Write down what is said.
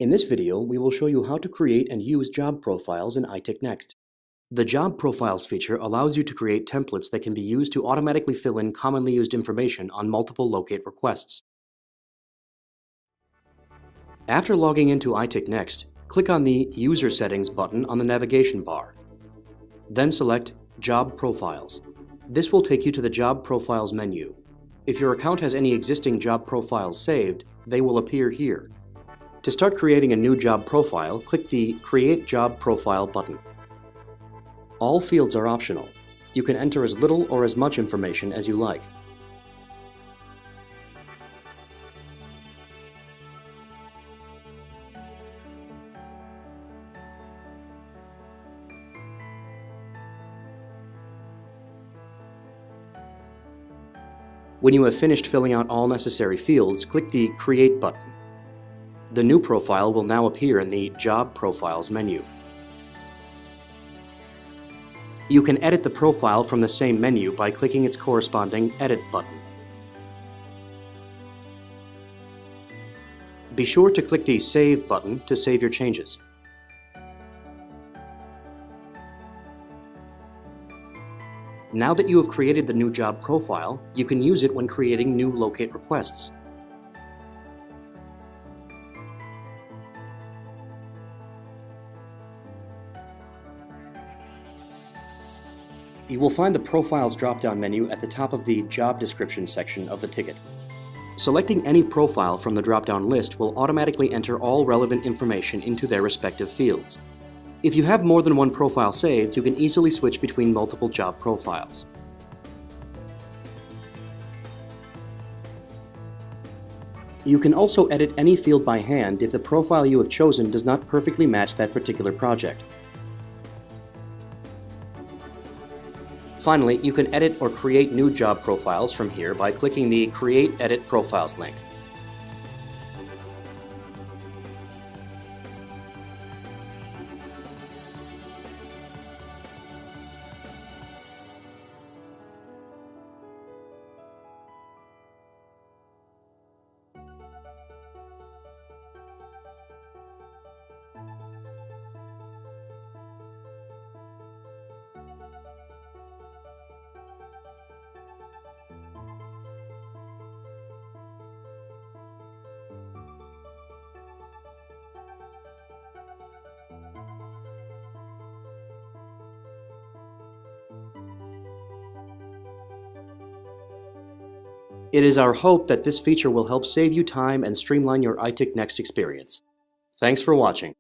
In this video, we will show you how to create and use job profiles in ITICnxt. The Job Profiles feature allows you to create templates that can be used to automatically fill in commonly used information on multiple locate requests. After logging into ITICnxt, click on the User Settings button on the navigation bar. Then select Job Profiles. This will take you to the Job Profiles menu. If your account has any existing job profiles saved, they will appear here. To start creating a new job profile, click the Create Job Profile button. All fields are optional. You can enter as little or as much information as you like. When you have finished filling out all necessary fields, click the Create button. The new profile will now appear in the Job Profiles menu. You can edit the profile from the same menu by clicking its corresponding Edit button. Be sure to click the Save button to save your changes. Now that you have created the new job profile, you can use it when creating new locate requests. You will find the Profiles drop-down menu at the top of the Job Description section of the ticket. Selecting any profile from the drop-down list will automatically enter all relevant information into their respective fields. If you have more than one profile saved, you can easily switch between multiple job profiles. You can also edit any field by hand if the profile you have chosen does not perfectly match that particular project. Finally, you can edit or create new job profiles from here by clicking the Create Edit Profiles link. It is our hope that this feature will help save you time and streamline your ITICnxt experience. Thanks for watching.